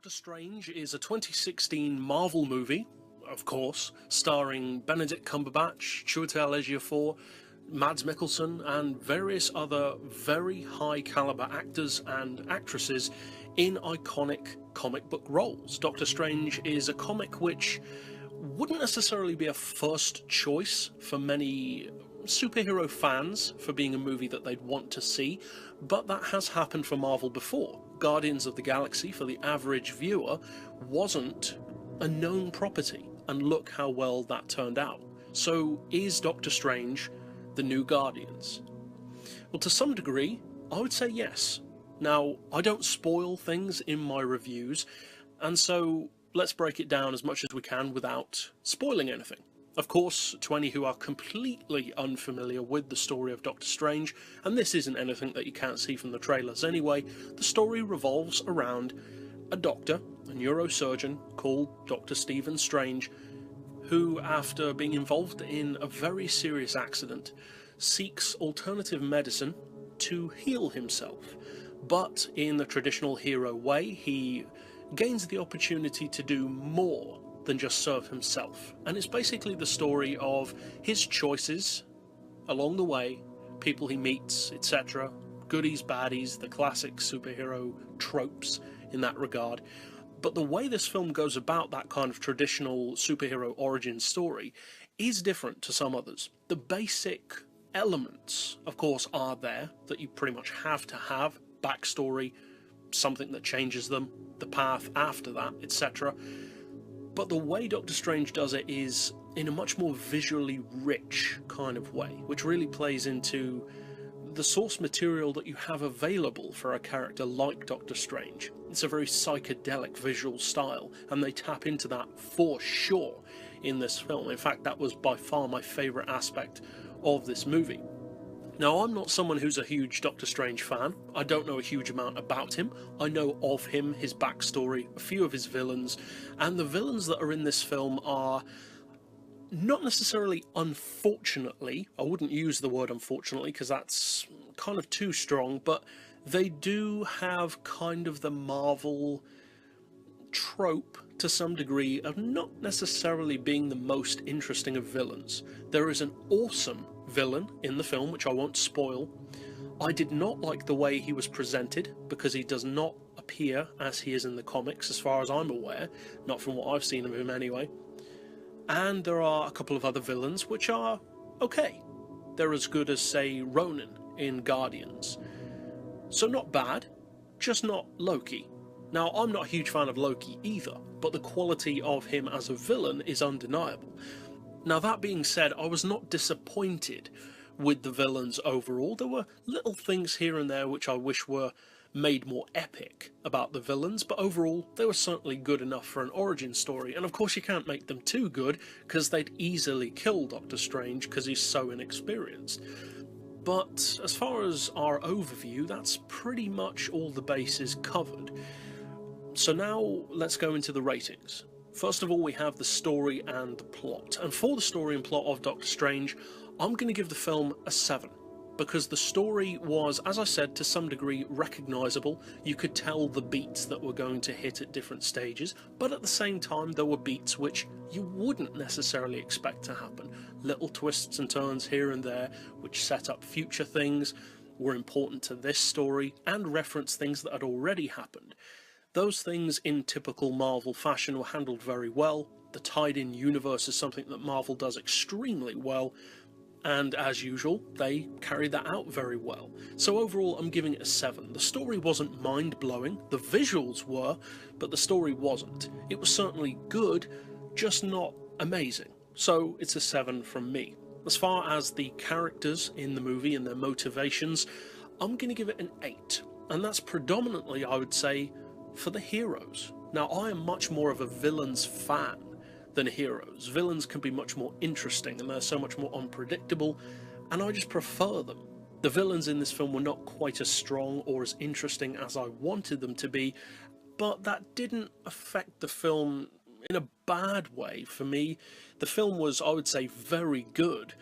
Doctor Strange is a 2016 Marvel movie, of course, starring Benedict Cumberbatch, Chiwetel Ejiofor, Mads Mikkelsen, and various other very high-caliber actors and actresses in iconic comic book roles. Doctor Strange is a comic which wouldn't necessarily be a first choice for many superhero fans for being a movie that they'd want to see, but that has happened for Marvel before. Guardians of the Galaxy, for the average viewer, wasn't a known property, and look how well that turned out. So is Doctor Strange the new Guardians? Well, to some degree, I would say yes. Now, I don't spoil things in my reviews, and so let's break it down as much as we can without spoiling anything. Of course, to any who are completely unfamiliar with the story of Doctor Strange, and this isn't anything that you can't see from the trailers anyway, the story revolves around a doctor, a neurosurgeon called Dr. Stephen Strange, who, after being involved in a very serious accident, seeks alternative medicine to heal himself. But in the traditional hero way, he gains the opportunity to do more than just serve himself. And it's basically the story of his choices along the way, people he meets, etc. Goodies, baddies, the classic superhero tropes in that regard. But the way this film goes about that kind of traditional superhero origin story is different to some others. The basic elements, of course, are there that you pretty much have to have. Backstory, something that changes them, the path after that, etc. But the way Doctor Strange does it is in a much more visually rich kind of way, which really plays into the source material that you have available for a character like Doctor Strange. It's a very psychedelic visual style, and they tap into that for sure in this film. In fact, that was by far my favourite aspect of this movie. Now, I'm not someone who's a huge Doctor Strange fan. I don't know a huge amount about him. I know of him, his backstory, a few of his villains, and the villains that are in this film are not necessarily unfortunately, I wouldn't use the word unfortunately because that's kind of too strong, but they do have kind of the Marvel trope to some degree of not necessarily being the most interesting of villains. There is an awesome villain in the film, which I won't spoil. I did not like the way he was presented because he does not appear as he is in the comics, as far as I'm aware, not from what I've seen of him anyway. And there are a couple of other villains which are okay. They're as good as, say, Ronan in Guardians. So not bad, just not Loki. Now, I'm not a huge fan of Loki either, but the quality of him as a villain is undeniable. Now, that being said, I was not disappointed with the villains overall. There were little things here and there which I wish were made more epic about the villains, but overall they were certainly good enough for an origin story. And of course you can't make them too good, because they'd easily kill Doctor Strange because he's so inexperienced. But as far as our overview, that's pretty much all the bases covered. So now let's go into the ratings. First of all, we have the story and the plot. And for the story and plot of Doctor Strange, I'm going to give the film a 7. Because the story was, as I said, to some degree recognisable. You could tell the beats that were going to hit at different stages, but at the same time there were beats which you wouldn't necessarily expect to happen. Little twists and turns here and there which set up future things, were important to this story, and reference things that had already happened. Those things, in typical Marvel fashion, were handled very well. The tied-in universe is something that Marvel does extremely well, and as usual, they carried that out very well. So overall, I'm giving it a 7. The story wasn't mind-blowing, the visuals were, but the story wasn't. It was certainly good, just not amazing. So it's a 7 from me. As far as the characters in the movie and their motivations, I'm going to give it an 8. And that's predominantly, I would say, for the heroes. Now, I am much more of a villains fan than heroes. Villains can be much more interesting and they're so much more unpredictable, and I just prefer them. The villains in this film were not quite as strong or as interesting as I wanted them to be, but that didn't affect the film in a bad way for me. The film was, I would say, very good.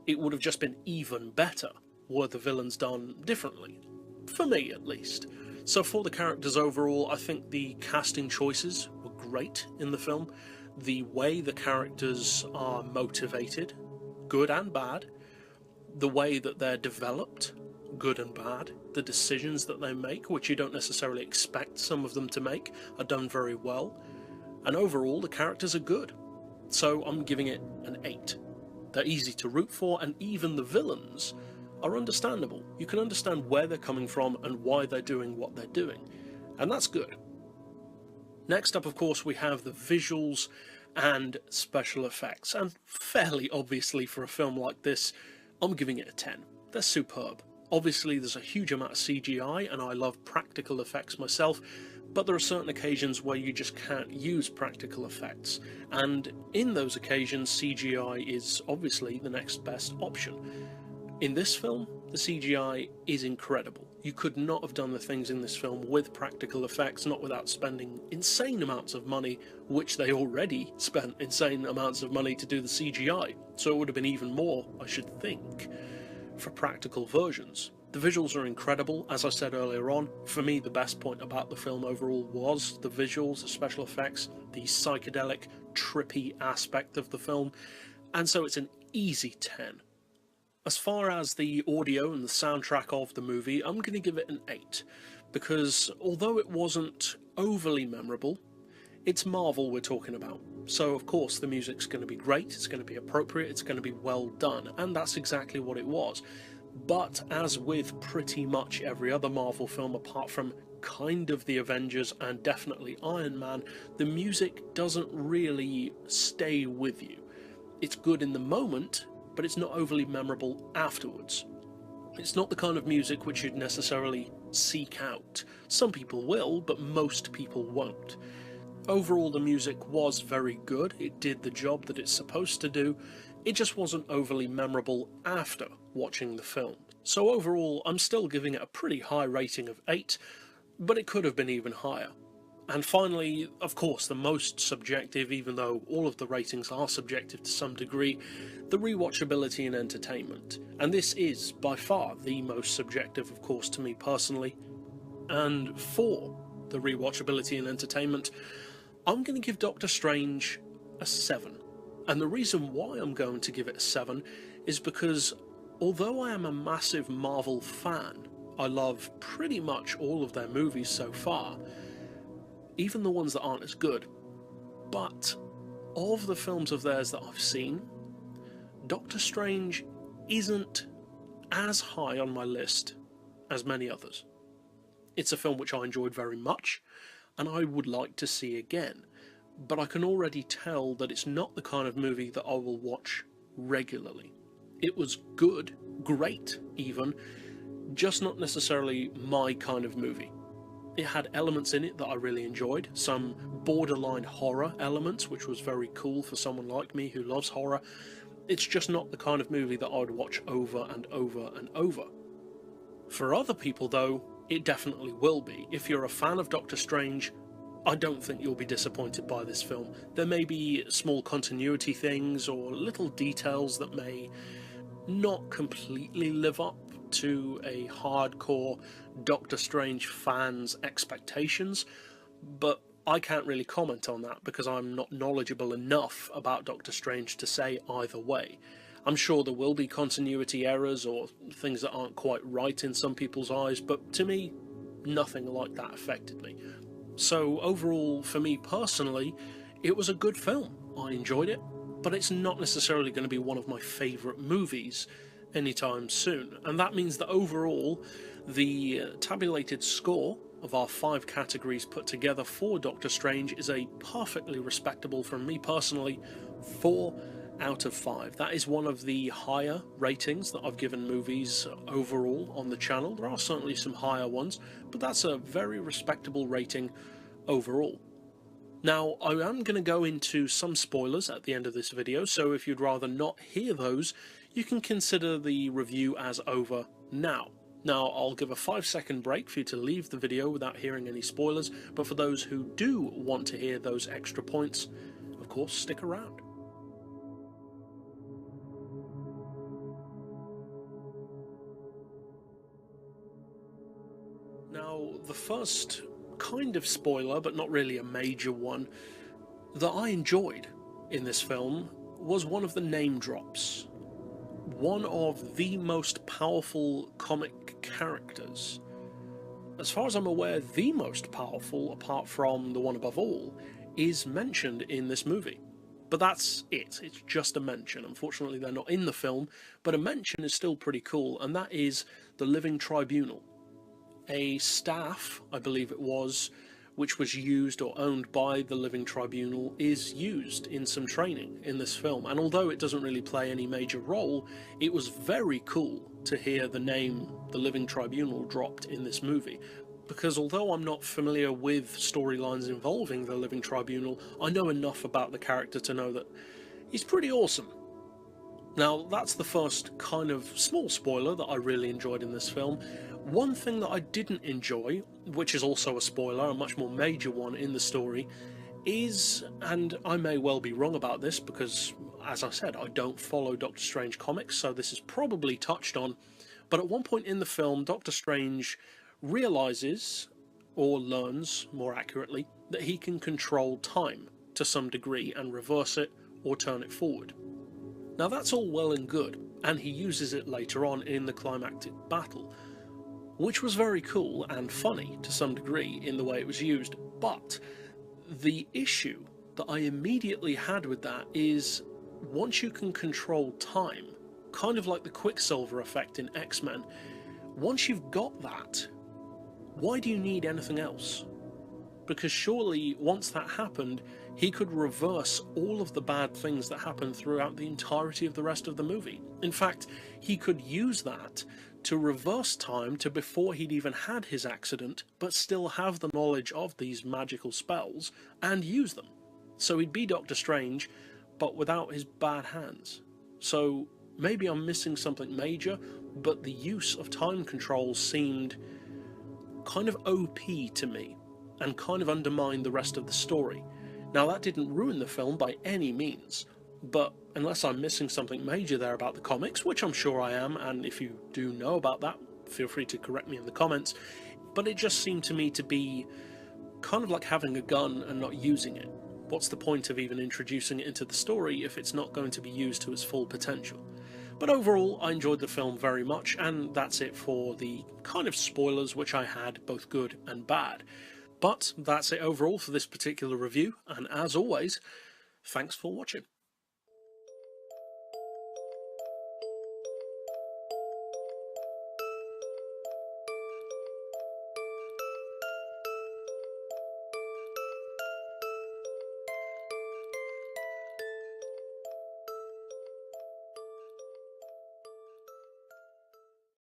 It would have just been even better were the villains done differently. For me, at least. So for the characters overall, I think the casting choices were great in the film. The way the characters are motivated, good and bad, the way that they're developed, good and bad, the decisions that they make, which you don't necessarily expect some of them to make, are done very well, and overall the characters are good. So I'm giving it an 8. They're easy to root for, and even the villains are understandable. You can understand where they're coming from and why they're doing what they're doing, and that's good. Next up, of course, we have the visuals and special effects, and fairly obviously for a film like this, I'm giving it a 10. They're superb. Obviously there's a huge amount of CGI, and I love practical effects myself, but there are certain occasions where you just can't use practical effects, and in those occasions CGI is obviously the next best option. In this film, the CGI is incredible. You could not have done the things in this film with practical effects, not without spending insane amounts of money, which they already spent insane amounts of money to do the CGI, so it would have been even more, I should think, for practical versions. The visuals are incredible, as I said earlier on. For me, the best point about the film overall was the visuals, the special effects, the psychedelic, trippy aspect of the film, and so it's an easy 10. As far as the audio and the soundtrack of the movie, I'm going to give it an 8, because although it wasn't overly memorable, it's Marvel we're talking about. So of course the music's going to be great, it's going to be appropriate, it's going to be well done, and that's exactly what it was. But as with pretty much every other Marvel film apart from kind of the Avengers and definitely Iron Man, the music doesn't really stay with you. It's good in the moment, but it's not overly memorable afterwards. It's not the kind of music which you'd necessarily seek out. Some people will, but most people won't. Overall, the music was very good, it did the job that it's supposed to do, it just wasn't overly memorable after watching the film. So overall, I'm still giving it a pretty high rating of 8, but it could have been even higher. And finally, of course, the most subjective, even though all of the ratings are subjective to some degree, the rewatchability and entertainment. And this is, by far, the most subjective, of course, to me personally. And for the rewatchability and entertainment, I'm going to give Doctor Strange a 7. And the reason why I'm going to give it a 7 is because, although I am a massive Marvel fan, I love pretty much all of their movies so far, even the ones that aren't as good, but of the films of theirs that I've seen, Doctor Strange isn't as high on my list as many others. It's a film which I enjoyed very much, and I would like to see again, but I can already tell that it's not the kind of movie that I will watch regularly. It was good, great even, just not necessarily my kind of movie. It had elements in it that I really enjoyed, some borderline horror elements, which was very cool for someone like me who loves horror. It's just not the kind of movie that I would watch over and over and over. For other people though, it definitely will be. If you're a fan of Doctor Strange, I don't think you'll be disappointed by this film. There may be small continuity things or little details that may not completely live up to a hardcore Doctor Strange fan's expectations, but I can't really comment on that because I'm not knowledgeable enough about Doctor Strange to say either way. I'm sure there will be continuity errors or things that aren't quite right in some people's eyes, but to me, nothing like that affected me. So overall, for me personally, it was a good film. I enjoyed it, but it's not necessarily going to be one of my favourite movies anytime soon. And that means that overall, the tabulated score of our 5 categories put together for Doctor Strange is a perfectly respectable, from me personally, 4 out of 5. That is one of the higher ratings that I've given movies overall on the channel. There are certainly some higher ones, but that's a very respectable rating overall. Now, I am going to go into some spoilers at the end of this video, so if you'd rather not hear those, you can consider the review as over now. Now, I'll give a 5-second break for you to leave the video without hearing any spoilers, but for those who do want to hear those extra points, of course, stick around. Now, the first kind of spoiler, but not really a major one, that I enjoyed in this film was one of the name drops. One of the most powerful comic characters. As far as I'm aware, the most powerful, apart from the one above all, is mentioned in this movie. But that's it. It's just a mention. Unfortunately, they're not in the film, but a mention is still pretty cool, and that is the Living Tribunal. A staff, I believe it was, which was used or owned by the Living Tribunal, is used in some training in this film. And although it doesn't really play any major role, it was very cool to hear the name the Living Tribunal dropped in this movie. Because although I'm not familiar with storylines involving the Living Tribunal, I know enough about the character to know that he's pretty awesome. Now, that's the first kind of small spoiler that I really enjoyed in this film. One thing that I didn't enjoy, which is also a spoiler, a much more major one in the story, is, and I may well be wrong about this because, as I said, I don't follow Doctor Strange comics, so this is probably touched on, but at one point in the film, Doctor Strange realizes, or learns more accurately, that he can control time to some degree and reverse it or turn it forward. Now that's all well and good, and he uses it later on in the climactic battle, which was very cool and funny to some degree in the way it was used. But the issue that I immediately had with that is, once you can control time, kind of like the Quicksilver effect in X-Men, once you've got that, why do you need anything else? Because surely once that happened, he could reverse all of the bad things that happened throughout the entirety of the rest of the movie. In fact, he could use that to reverse time to before he'd even had his accident, but still have the knowledge of these magical spells and use them. So he'd be Doctor Strange, but without his bad hands. So maybe I'm missing something major, but the use of time control seemed kind of OP to me, and kind of undermined the rest of the story. Now that didn't ruin the film by any means, but unless I'm missing something major there about the comics, which I'm sure I am, and if you do know about that, feel free to correct me in the comments, but it just seemed to me to be kind of like having a gun and not using it. What's the point of even introducing it into the story if it's not going to be used to its full potential? But overall, I enjoyed the film very much, and that's it for the kind of spoilers which I had, both good and bad. But that's it overall for this particular review, and as always, thanks for watching.